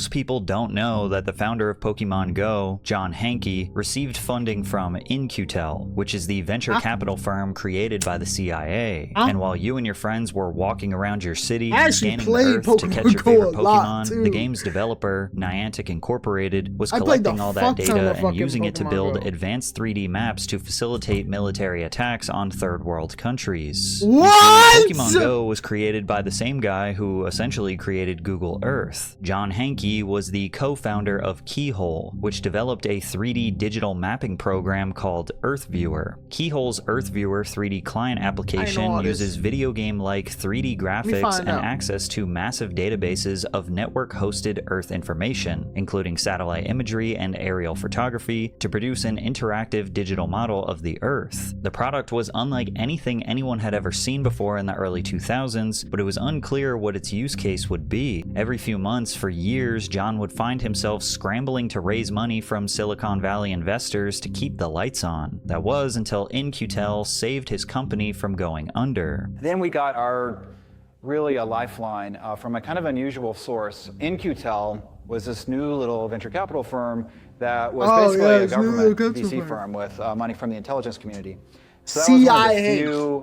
Most people don't know that the founder of Pokemon Go, John Hanke, received funding from In-Q-Tel, which is the venture capital firm created by the CIA. And while you and your friends were walking around your city, scanning the earth to catch your favorite Pokemon, the game's developer, Niantic Incorporated, was collecting all that data and using it to build advanced 3D maps to facilitate military attacks on third world countries. What? Pokemon Go was created by the same guy who essentially created Google Earth. John Hanke was the co-founder of Keyhole, which developed a 3D digital mapping program called Earth Viewer. Keyhole's Earth Viewer 3D client application uses video game-like 3D graphics and access to massive databases of network-hosted Earth information, including satellite imagery and aerial photography, to produce an interactive digital model of the Earth. The product was unlike anything anyone had ever seen before in the early 2000s, but it was unclear what its use case would be. Every few months, for years, John would find himself scrambling to raise money from Silicon Valley investors to keep the lights on. That was until In-Q-Tel saved his company from going under. Then we got our really a lifeline from a kind of unusual source. In-Q-Tel was this new little venture capital firm that was basically a government VC firm with money from the intelligence community. So that was one of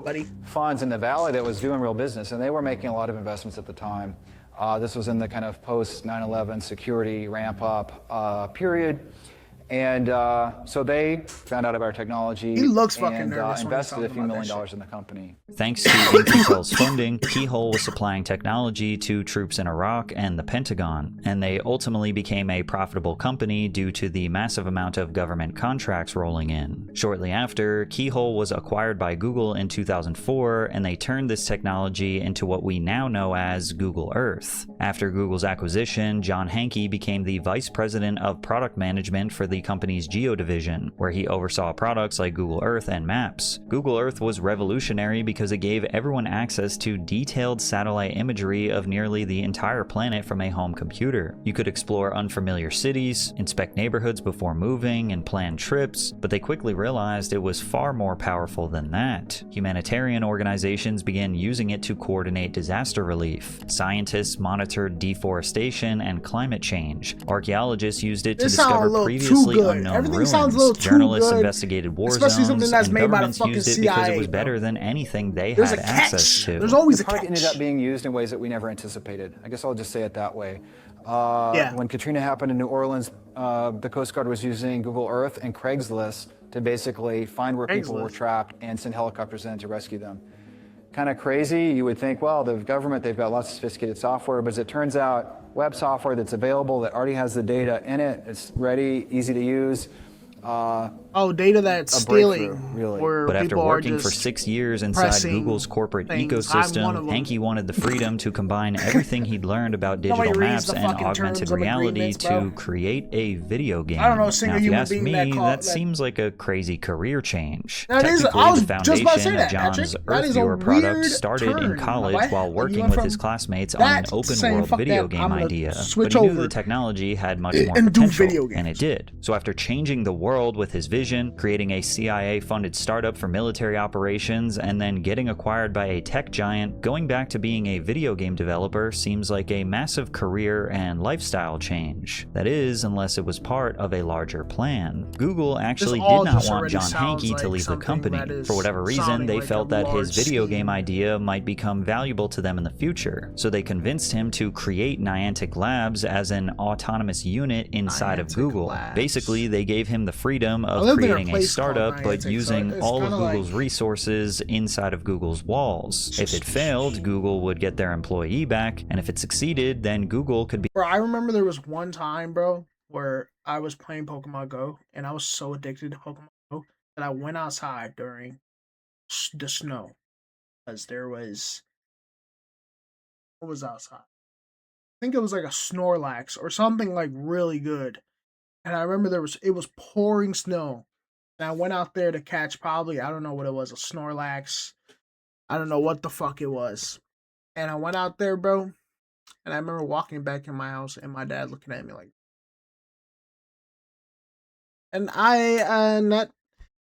the few funds in the valley that was doing real business, and they were making a lot of investments at the time. This was in the kind of post 9/11 security ramp up period. And so they found out about our technology and invested a few $1 million in the company. Thanks to In-Q-Tel's funding, Keyhole was supplying technology to troops in Iraq and the Pentagon, and they ultimately became a profitable company due to the massive amount of government contracts rolling in. Shortly after, Keyhole was acquired by Google in 2004, and they turned this technology into what we now know as Google Earth. After Google's acquisition, John Hanke became the vice president of product management for the company's Geo division, where he oversaw products like Google Earth and Maps. Google Earth was revolutionary because it gave everyone access to detailed satellite imagery of nearly the entire planet from a home computer. You could explore unfamiliar cities, inspect neighborhoods before moving, and plan trips, but they quickly realized it was far more powerful than that. Humanitarian organizations began using it to coordinate disaster relief. Scientists monitored deforestation and climate change. Archaeologists used it to discover previously unknown ruins. Journalists investigated war zones, and governments used it because it was better than anything they had access to. There's always a catch. It ended up being used in ways that we never anticipated. I guess I'll just say it that way. When Katrina happened in New Orleans, the Coast Guard was using Google Earth and Craigslist to basically find where people were trapped and send helicopters in to rescue them. Kind of crazy. You would think, well, the government, they've got lots of sophisticated software, but as it turns out, web software that's available that already has the data in it, it's ready, easy to use. Data that's stealing. Really. But after working for 6 years inside Google's corporate ecosystem, Hanke wanted the freedom to combine everything he'd learned about digital maps and augmented reality to create a video game. I don't know a now, single if you human ask being me, that that seems like a crazy career change. That is, Technically, I was the just about to say foundation that, of John's Patrick. That Earth is a Viewer product weird started in turn, college while working went with from his classmates on an open-world video game idea. But he knew the technology had much more potential, and it did. So after changing the world with his vision, creating a CIA-funded startup for military operations, and then getting acquired by a tech giant, going back to being a video game developer seems like a massive career and lifestyle change. That is, unless it was part of a larger plan. Google actually did not want John Hanke to leave the company. For whatever reason, they felt that his video game idea might become valuable to them in the future, so they convinced him to create Niantic Labs as an autonomous unit inside of Google. Basically, they gave him the freedom of creating a startup, but using all of Google's resources inside of Google's walls. If it failed, Google would get their employee back, and if it succeeded, then Google could be— Bro, I remember there was one time, bro, where I was playing Pokemon Go, and I was so addicted to Pokemon Go that I went outside during the snow, because what was outside? I think it was like a Snorlax or something like really good. And I remember it was pouring snow. And I went out there to catch probably, I don't know what it was, a Snorlax. I don't know what the fuck it was. And I went out there, bro. And I remember walking back in my house and my dad looking at me like. And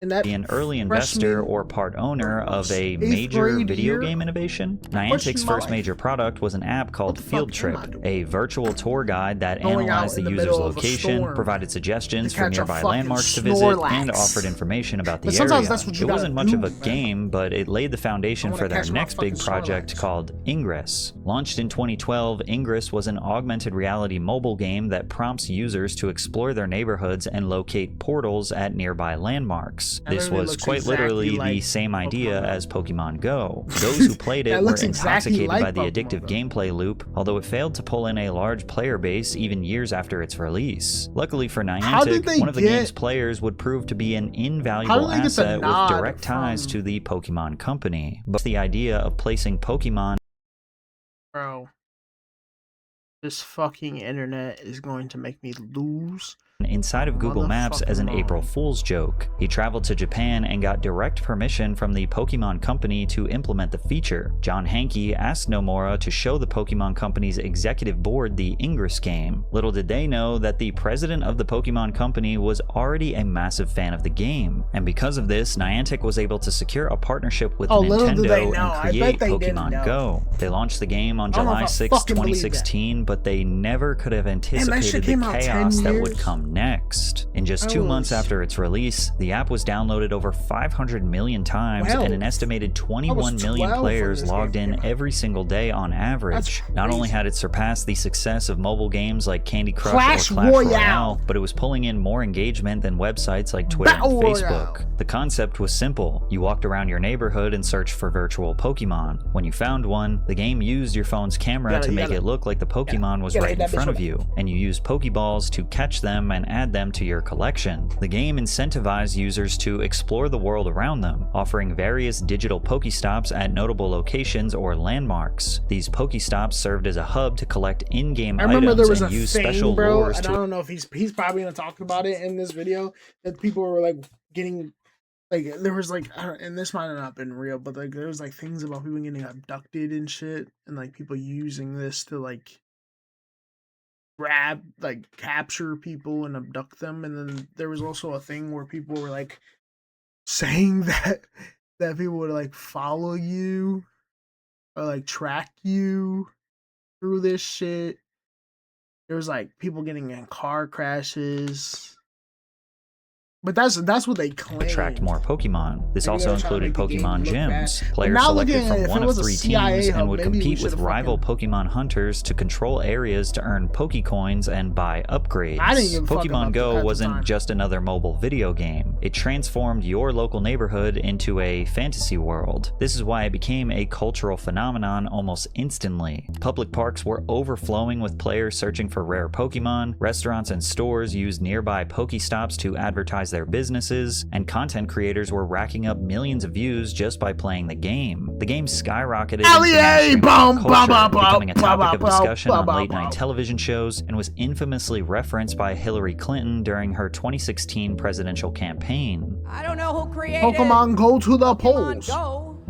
And that be an early freshman investor or part owner of a 8th major grade video year, game innovation. question Niantic's my first life. major product was an app called the fuck Field am I Trip, doing? a virtual tour guide that Going out analyzed the in the user's middle of a location, storm provided suggestions to for catch a nearby fucking landmarks to visit, and Snorlax. offered information about the But sometimes area. that's what you It gotta wasn't much do, of a man. game, but it laid the foundation I wanna for their catch my next big fucking project Snorlax. called Ingress. Launched in 2012, Ingress was an augmented reality mobile game that prompts users to explore their neighborhoods and locate portals at nearby landmarks. That This literally was looks quite exactly literally the like same idea Pokemon Go. as Pokemon Go. Those who played it That were looks exactly intoxicated like by the Pokemon addictive Go. gameplay loop, although it failed to pull in a large player base even years after its release. Luckily for How did Niantic, they one of the get- game's players would prove to be an How invaluable did they get the asset with nod direct ties from- to the Pokemon company. But the idea of placing Pokemon Bro, this fucking internet is going to make me lose. inside of Google Maps as an Motherfucking April mind. Fool's joke. He traveled to Japan and got direct permission from the Pokemon Company to implement the feature. John Hankey asked Nomura to show the Pokemon Company's executive board the Ingress game. Little did they know that the president of the Pokemon Company was already a massive fan of the game. And because of this, Niantic was able to secure a partnership with Little did they Nintendo know. and I create bet they didn't Pokemon know. Go. They launched the game on I don't know July if I 6, fucking believe that. 2016, but they never could have shit anticipated came the out 10 chaos that would years. come next. In just 2 months was- after its release, the app was downloaded over 500 million times, and an 12. estimated 21 million 12 when players this logged game in came out. every single day on average. That's Not only crazy. had it surpassed the success of mobile games like Candy Crush Clash or Clash Royale. Royale, but it was pulling in more engagement than websites like Twitter Battle and Facebook. Royale. The concept was simple. You walked around your neighborhood and searched for virtual Pokemon. When you found one, the game used your phone's camera to make it look like the Pokemon was gotta right hit in that bitch front of with you, and you used Pokeballs to catch them and add them to your collection. The game incentivized users to explore the world around them, offering various digital Pokestops at notable locations or landmarks. These Pokestops served as a hub to collect in-game I remember items there was a and use thing, special bro, lures and to I don't know if he's probably gonna talk about it in this video. That people were like getting, like there was like, I don't, and this might have not been real, but like there was like things about people getting abducted and shit, and like people using this to like grab, like capture people and abduct them. And then there was also a thing where people were like saying that people would like follow you or like track you through this shit. There was like people getting in car crashes. But that's what they claim. attract more Pokemon. This Maybe also they're trying to included make the game Pokemon look bad. gyms. But Players now selected looking at it, from if one it of was a 3 CIA teams hub, and would maybe we compete with should've rival Pokemon hunters to control areas to earn Pokecoins and buy upgrades. I didn't give a fuck Pokemon about that Go at the wasn't time. just another mobile video game. It transformed your local neighborhood into a fantasy world. This is why it became a cultural phenomenon almost instantly. Public parks were overflowing with players searching for rare Pokemon, restaurants and stores used nearby Pokestops to advertise their businesses, and content creators were racking up millions of views just by playing the game. The game skyrocketed into LEA, national boom, culture, blah, blah, becoming a blah, topic of blah, discussion blah, on blah, late-night blah. television shows, and was infamously referenced by Hillary Clinton during her 2016 presidential campaign. I don't know who created Pokemon go to the Pokemon polls. Go,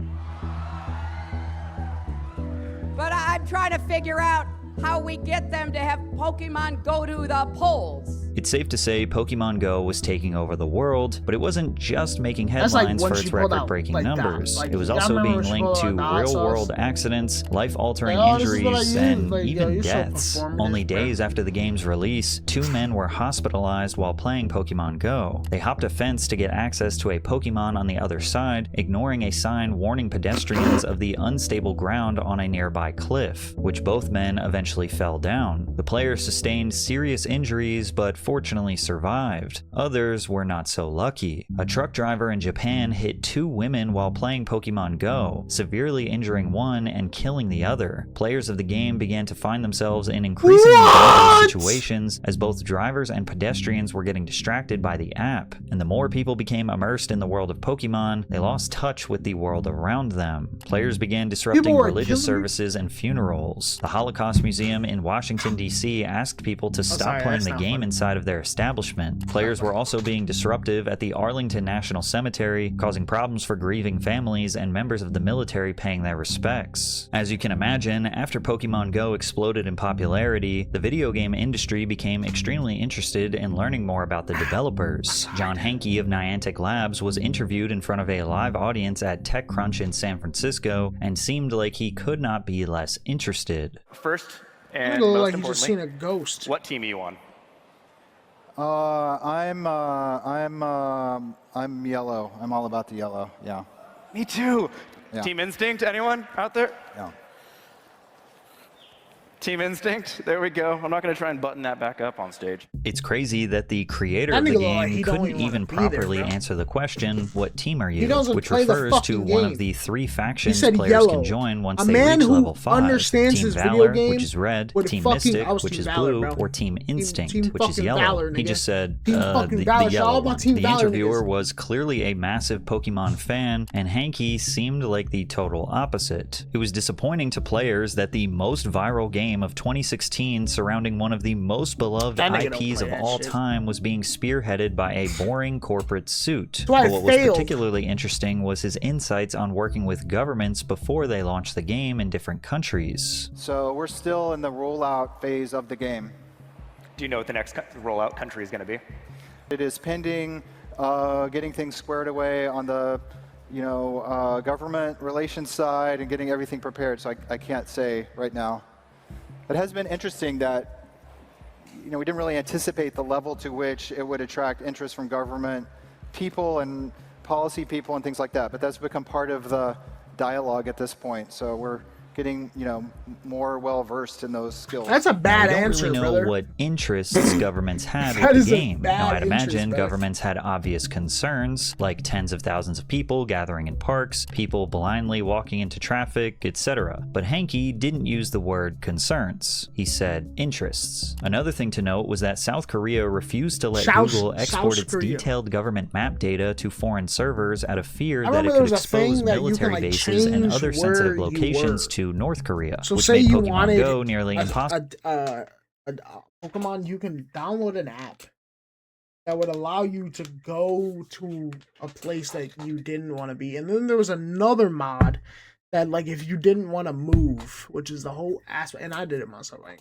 but I'm trying to figure out how we get them to have Pokemon go to the polls. It's safe to say Pokemon Go was taking over the world, but it wasn't just making That's like headlines when for she its pulled out, record-breaking like, dots. numbers. Like, It was y'all also remember being when she linked pulled to out dots real-world sauce? accidents, life-altering Like, oh, this is what I injuries, use. and Like, yo, even you're so deaths. performative, Only bro. days after the game's release, 2 men were hospitalized while playing Pokemon Go. They hopped a fence to get access to a Pokemon on the other side, ignoring a sign warning pedestrians of the unstable ground on a nearby cliff, which both men eventually fell down. The players sustained serious injuries, but fortunately survived. Others were not so lucky. A truck driver in Japan hit 2 women while playing Pokemon Go, severely injuring one and killing the other. Players of the game began to find themselves in increasingly dangerous situations as both drivers and pedestrians were getting distracted by the app. And the more people became immersed in the world of Pokemon, they lost touch with the world around them. Players began disrupting People were religious killing- services and funerals. The Holocaust Museum in Washington, D.C. asked people to stop sorry, playing that's the not game funny. inside of their establishment. Players were also being disruptive at the Arlington National Cemetery, causing problems for grieving families and members of the military paying their respects. As you can imagine, after Pokemon Go exploded in popularity, the video game industry became extremely interested in learning more about the developers. John Hanke of Niantic Labs was interviewed in front of a live audience at TechCrunch in San Francisco and seemed like he could not be less interested. First, and look most like you importantly, just seen a ghost. what team are you on? I'm yellow. I'm all about the yellow. Yeah. Me too. Yeah. Team Instinct, anyone out there? Yeah. Team Instinct, there we go. I'm not going to try and button that back up on stage. It's crazy that the creator of That the nigga look like game he don't couldn't even even wanna be there, properly bro. answer the question, what team are you? doesn't Which play the refers to fucking one game. of the 3 He factions said players yellow. can join once A they man reach who level 5. understands Team his video Valor, game which is red, would Team fucking Mystic, oust which Team is Valor, blue, bro. or Team Instinct, Team which is fucking yellow. Valor, He nigga. just said Team fucking the Valor. Shout out yellow about one. Team The Valor, interviewer niggas. was clearly a massive Pokemon fan, and Hanke seemed like the total opposite. It was disappointing to players that the most viral game of 2016 surrounding one of the most beloved That nigga don't IPs play of that all shit. time was being spearheaded by a boring corporate suit. why But it what was failed. particularly interesting was his insights on working with governments before they launched the game in different countries. So we're still in the rollout phase of the game. Do you know what the next rollout country is going to be? It is pending getting things squared away on the government relations side and getting everything prepared. So I can't say right now. It has been interesting that we didn't really anticipate the level to which it would attract interest from government people and policy people and things like that. But that's become part of the dialogue at this point. So we're getting, more well-versed in those skills. That's a bad I don't answer, really know brother. what interests governments had That with is the a game. bad Now, I'd imagine interest, bro. governments had obvious concerns, like tens of thousands of people gathering in parks, people blindly walking into traffic, etc. But Hanke didn't use the word concerns. He said interests. Another thing to note was that South Korea refused to let Google export its Korea. detailed government map data to foreign servers out of fear I that it remember there could was a thing expose that you can, military like, bases and change other where sensitive you locations were. to North Korea, So which say made you Pokemon wanted Go nearly impossible. a Pokemon, you can download an app that would allow you to go to a place that you didn't want to be. And then there was another mod that, like, if you didn't want to move, which is the whole aspect, and I did it myself, like,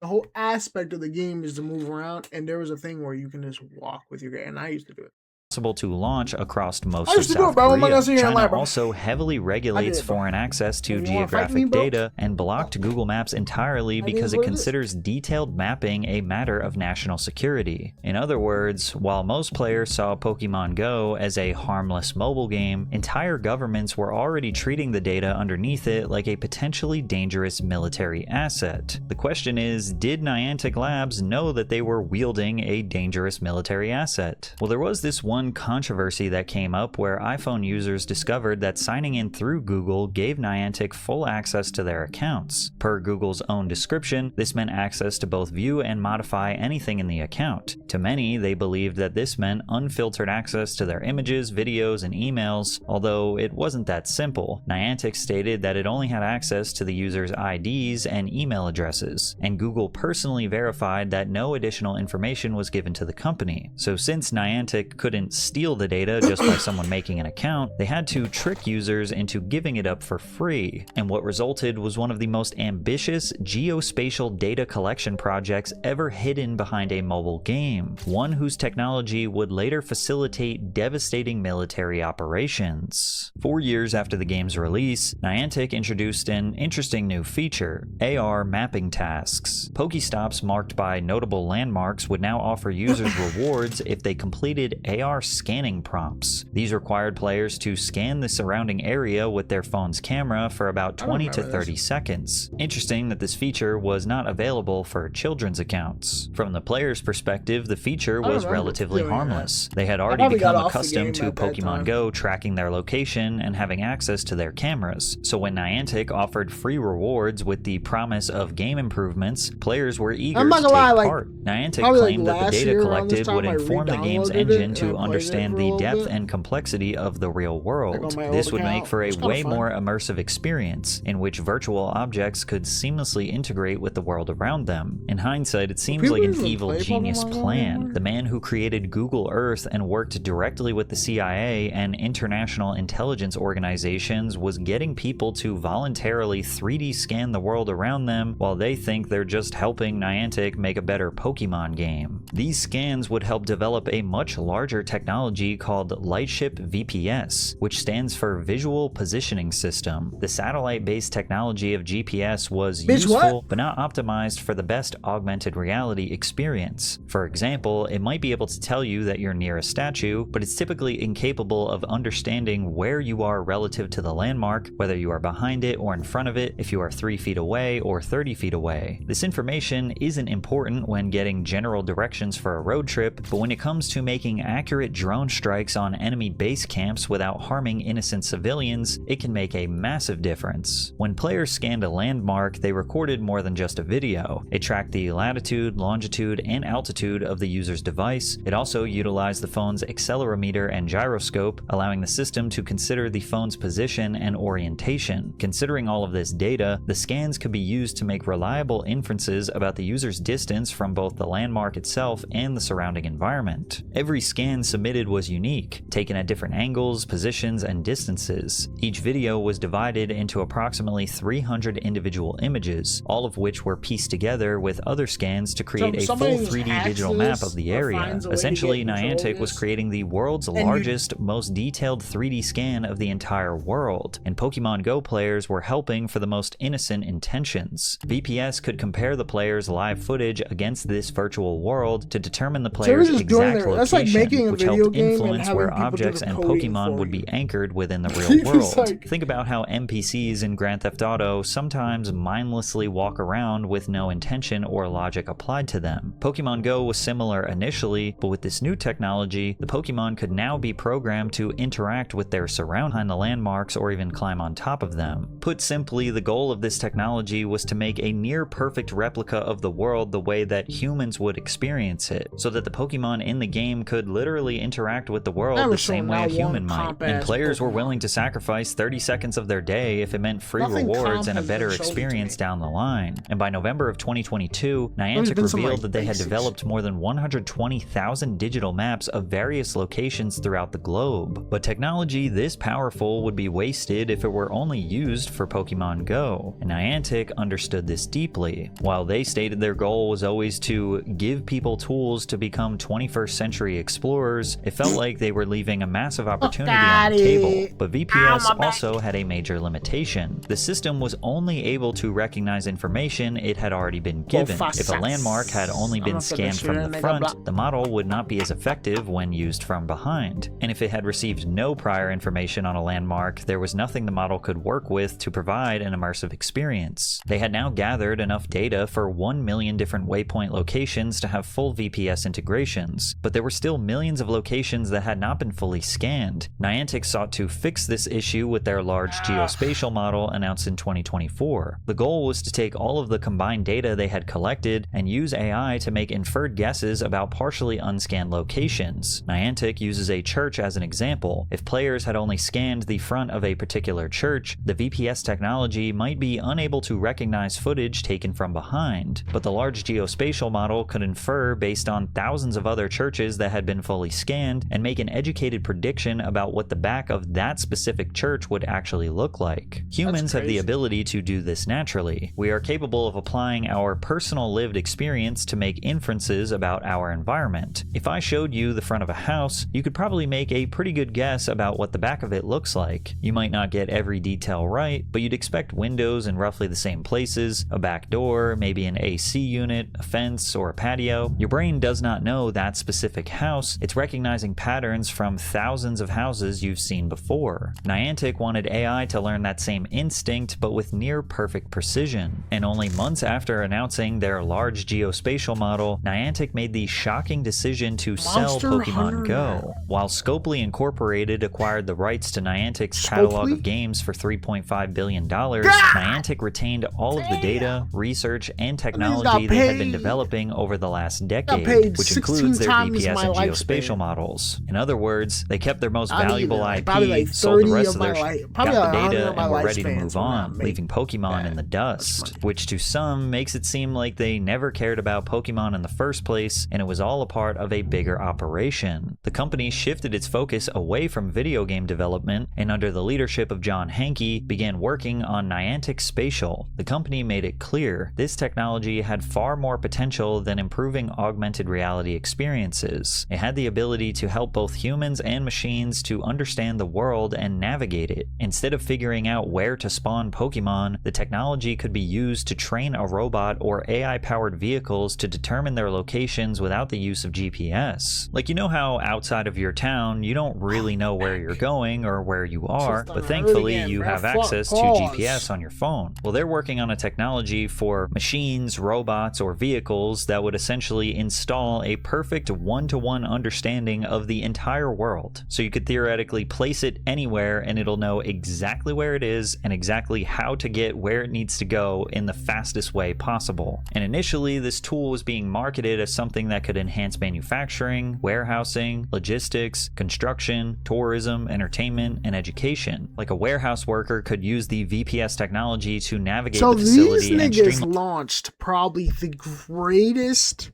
the whole aspect of the game is to move around, and there was a thing where you can just walk with your game, and I used to do it. To launch across most I of used to do South it, bro. I'm not Korea. gonna sit here and lie, China bro. also heavily regulates it, bro. foreign access to You wanna fight geographic me, bro? data and blocked Google Maps entirely That because is it what it is. considers detailed mapping a matter of national security. In other words, while most players saw Pokemon Go as a harmless mobile game, entire governments were already treating the data underneath it like a potentially dangerous military asset. The question is, did Niantic Labs know that they were wielding a dangerous military asset? Well, there was this one controversy that came up where iPhone users discovered that signing in through Google gave Niantic full access to their accounts. Per Google's own description, this meant access to both view and modify anything in the account. To many, they believed that this meant unfiltered access to their images, videos, and emails, although it wasn't that simple. Niantic stated that it only had access to the user's IDs and email addresses, and Google personally verified that no additional information was given to the company. So since Niantic couldn't steal the data just by someone making an account, they had to trick users into giving it up for free. And what resulted was one of the most ambitious geospatial data collection projects ever hidden behind a mobile game, one whose technology would later facilitate devastating military operations. 4 years after the game's release, Niantic introduced an interesting new feature: AR mapping tasks. Pokestops marked by notable landmarks would now offer users rewards if they completed AR scanning prompts. These required players to scan the surrounding area with their phone's camera for about 20 to 30 seconds. Interesting that this feature was not available for children's accounts. From the player's perspective, the feature was relatively harmless. They had already probably got become off the accustomed to game at that Pokemon time. Go tracking their location and having access to their cameras. So when Niantic offered free rewards with the promise of game improvements, players were eager I'm to not take gonna lie, like, part. Niantic probably, like, claimed that the last data year around this collected would time, I inform the game's re-downloaded it, engine and I to played understand the depth and complexity of the real world. This would make for a way more immersive experience, in which virtual objects could seamlessly integrate with the world around them. In hindsight, it seems like an evil genius plan. The man who created Google Earth and worked directly with the CIA and international intelligence organizations was getting people to voluntarily 3D scan the world around them while they think they're just helping Niantic make a better Pokemon game. These scans would help develop a much larger technology called Lightship VPS, which stands for Visual Positioning System. The satellite-based technology of GPS was useful, but not optimized for the best augmented reality experience. For example, it might be able to tell you that you're near a statue, but it's typically incapable of understanding where you are relative to the landmark, whether you are behind it or in front of it, if you are 3 feet away or 30 feet away. This information isn't important when getting general directions for a road trip, but when it comes to making accurate drone strikes on enemy base camps without harming innocent civilians, it can make a massive difference. When players scanned a landmark, they recorded more than just a video. It tracked the latitude, longitude, and altitude of the user's device. It also utilized the phone's accelerometer and gyroscope, allowing the system to consider the phone's position and orientation. Considering all of this data, the scans could be used to make reliable inferences about the user's distance from both the landmark itself and the surrounding environment. Every scan submitted was unique, taken at different angles, positions, and distances. Each video was divided into approximately 300 individual images, all of which were pieced together with other scans to create a full 3D digital map of the area. Essentially, Niantic was creating the world's largest, most detailed 3D scan of the entire world, and Pokemon Go players were helping for the most innocent intentions. VPS could compare the player's live footage against this virtual world to determine the player's exact location, which helped influence where objects and Pokemon would be anchored within the real world. Think about how NPCs in Grand Theft Auto sometimes mindlessly walk around with no intention or logic applied to them. Pokemon Go was similar initially, but with this new technology, the Pokemon could now be programmed to interact with their surroundings behind the landmarks or even climb on top of them. Put simply, the goal of this technology was to make a near-perfect replica of the world the way that humans would experience it, so that the Pokemon in the game could literally interact with the world the same way a human might. And players were willing to sacrifice 30 seconds of their day if it meant free rewards and a better experience down the line. And by November of 2022, Niantic revealed that they had developed more than 120,000 digital maps of various locations throughout the globe. But technology this powerful would be wasted if it were only used for Pokemon Go, and Niantic understood this deeply. While they stated their goal was always to give people tools to become 21st century explorers, it felt like they were leaving a massive opportunity on the table. But VPS also had a major limitation. The system was only able to recognize information it had already been given. If a landmark had only been scanned from the front, the model would not be as effective when used from behind. And if it had received no prior information on a landmark, there was nothing the model could work with to provide an immersive experience. They had now gathered enough data for 1 million different waypoint locations to have full VPS integrations, but there were still millions of locations that had not been fully scanned. Niantic sought to fix this issue with their large geospatial model announced in 2024. The goal was to take all of the combined data they had collected and use AI to make inferred guesses about partially unscanned locations. Niantic uses a church as an example. If players had only scanned the front of a particular church, the VPS technology might be unable to recognize footage taken from behind, but the large geospatial model could infer based on thousands of other churches that had been fully scanned and make an educated prediction about what the back of that specific church would actually look like. Humans have the ability to do this naturally. We are capable of applying our personal lived experience to make inferences about our environment. If I showed you the front of a house, you could probably make a pretty good guess about what the back of it looks like. You might not get every detail right, but you'd expect windows in roughly the same places, a back door, maybe an AC unit, a fence, or a patio. Your brain does not know that specific house, it's recognizing patterns from thousands of houses you've seen before. Niantic wanted AI to learn that same instinct, but with near perfect precision. And only months after announcing their large geospatial model, Niantic made the shocking decision to sell Pokemon Go. While Scopely Incorporated acquired the rights to Niantic's catalog of games for $3.5 billion, Niantic retained all of the data, research, and technology they had been developing over the last decade, which includes their VPS and geospatial models. In other words, they kept their most Not valuable even, IP, like sold the 30 rest of of their my life- got probably the like 100 data, of my and were ready to lifespans move will not on, make leaving Pokemon in the dust, money. which to some makes it seem like they never cared about Pokemon in the first place, and it was all a part of a bigger operation. The company shifted its focus away from video game development, and under the leadership of John Hanke, began working on Niantic Spatial. The company made it clear this technology had far more potential than improving augmented reality experiences. It had the ability to help both humans and machines to understand the world and navigate it. Instead of figuring out where to spawn Pokemon, the technology could be used to train a robot or AI-powered vehicles to determine their locations without the use of GPS. Like, you know how outside of your town, you don't really know where you're going or where you are, but thankfully you have access to GPS on your phone. Well, they're working on a technology for machines, robots, or vehicles that would essentially install a perfect one-to-one understanding of the entire world. So you could theoretically place it anywhere and it'll know exactly where it is and exactly how to get where it needs to go in the fastest way possible. And initially, this tool was being marketed as something that could enhance manufacturing, warehousing, logistics, construction, tourism, entertainment, and education. Like a warehouse worker could use the VPS technology to navigate the facility and these niggas launched probably the greatest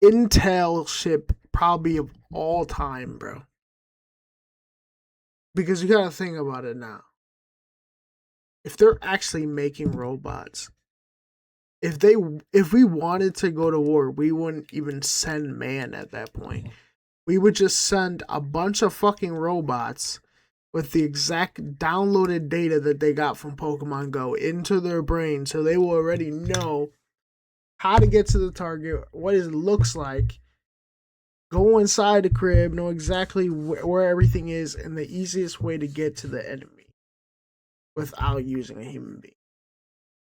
intel ship probably of all time, bro. Because you gotta think about it now. If they're actually making robots, if we wanted to go to war, we wouldn't even send man at that point. We would just send a bunch of fucking robots with the exact downloaded data that they got from Pokemon Go into their brain, so they will already know how to get to the target, what it looks like, go inside the crib, know exactly where everything is, and the easiest way to get to the enemy without using a human being.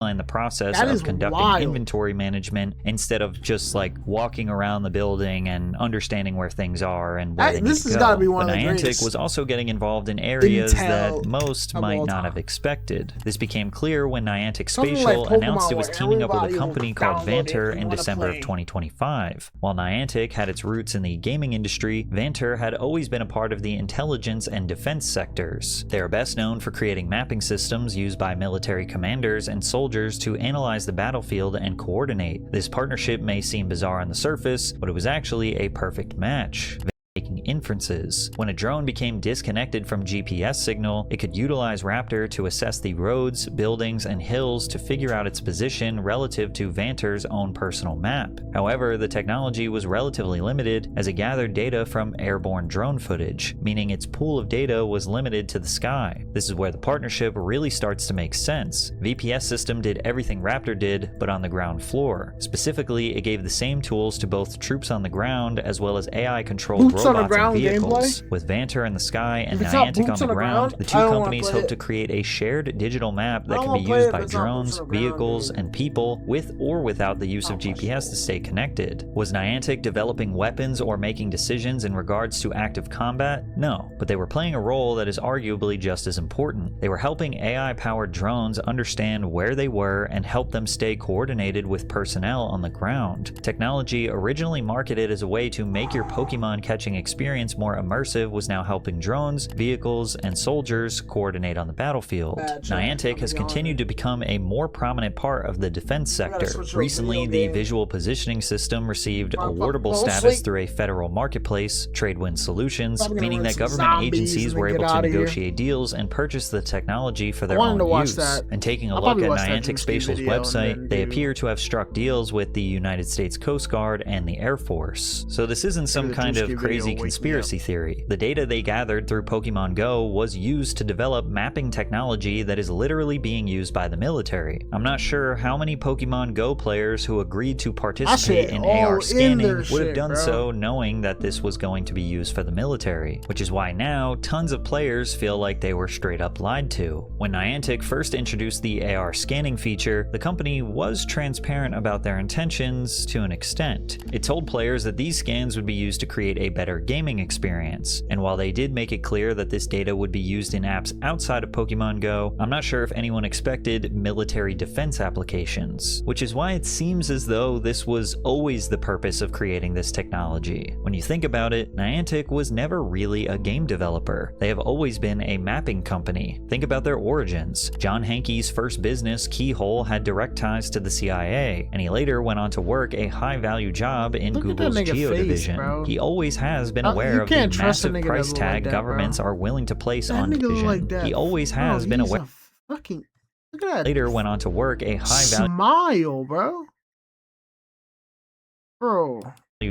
In the process That of is conducting wild. inventory management instead of just like walking around the building and understanding where things are and where they need This to has go. gotta be one But of the Niantic greatest was also getting involved in areas intel that most of might all not time. have expected. This became clear when Niantic Something Spatial like Pokemon announced it was where teaming up with a everybody will company called download it Vanter and in wanna December play. of 2025. While Niantic had its roots in the gaming industry, Vanter had always been a part of the intelligence and defense sectors. They are best known for creating mapping systems used by military commanders and soldiers to analyze the battlefield and coordinate. This partnership may seem bizarre on the surface, but it was actually a perfect match. Making inferences. When a drone became disconnected from GPS signal, it could utilize Raptor to assess the roads, buildings, and hills to figure out its position relative to Vanter's own personal map. However, the technology was relatively limited as it gathered data from airborne drone footage, meaning its pool of data was limited to the sky. This is where the partnership really starts to make sense. VPS system did everything Raptor did, but on the ground floor. Specifically, it gave the same tools to both troops on the ground as well as AI-controlled Boots on the robots and ground vehicles. gameplay? With Vanter in the sky and If it's not Niantic boots on the ground, the I two don't wanna companies play hope it. to create a shared digital map that I can don't be wanna play used it by if it's not drones, boots on the ground, vehicles, dude. and people with or without the use of GPS to stay connected. Was Niantic developing weapons or making decisions in regards to active combat? No, but they were playing a role that is arguably just as important. They were helping AI-powered drones understand where they were and help them stay coordinated with personnel on the ground. Technology originally marketed as a way to make your Pokemon catching experience more immersive was now helping drones, vehicles, and soldiers coordinate on the battlefield. Niantic has continued to become a more prominent part of the defense sector. Recently, the visual positioning system received awardable status through a federal marketplace, Tradewind Solutions, meaning that government agencies were able to negotiate deals and purchase the technology for their own use. And taking a look at Niantic Spatial's website, they appear to have struck deals with the United States Coast Guard and the Air Force. So this isn't some kind of crazy conspiracy theory. The data they gathered through Pokemon Go was used to develop mapping technology that is literally being used by the military. I'm not sure how many Pokemon Go players who agreed to participate in AR scanning would have done so knowing that this was going to be used for the military, which is why now tons of players feel like they were straight up lied to. When Niantic first introduced the AR scanning feature, the company was transparent about their intentions to an extent. It told players that these scans would be used to create a better gaming experience. And while they did make it clear that this data would be used in apps outside of Pokemon Go, I'm not sure if anyone expected military defense applications, which is why it seems as though this was always the purpose of creating this technology. When you think about it, Niantic was never really a game developer. They have always been a mapping company. Think about their origins. John Hankey's first business, Keyhole, had direct ties to the CIA, and he later went on to work a high-value job in Google's Geo division. He always has been aware of the massive price tag governments are willing to place on division. He always has been aware. Fucking look at that. Later went on to work a high-value smile, bro.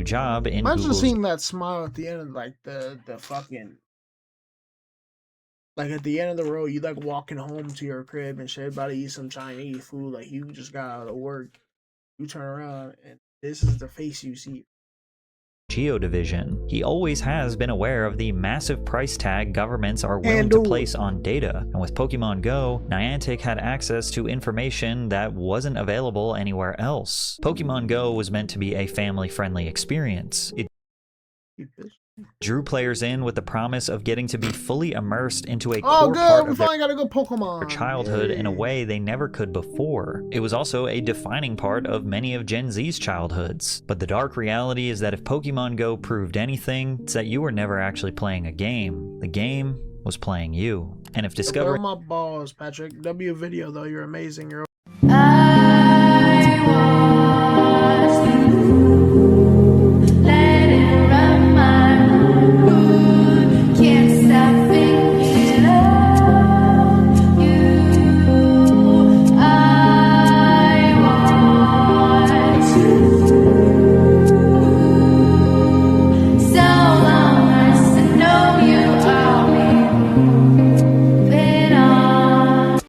Job in Imagine Google's. seeing that smile at the end of like the fucking. Like at the end of the road, you like walking home to your crib and shit, about to eat some Chinese food. Like you just got out of work, you turn around and this is the face you see. Geo division. He always has been aware of the massive price tag governments are willing to place on data, and with Pokemon Go, Niantic had access to information that wasn't available anywhere else. Pokemon Go was meant to be a family-friendly experience. It drew players in with the promise of getting to be fully immersed into a core part of their childhood in a way they never could before. It was also a defining part of many of Gen Z's childhoods. But the dark reality is that if Pokemon Go proved anything, it's that you were never actually playing a game. The game was playing you. And if discovering my balls, Patrick. W video though, you're amazing. You're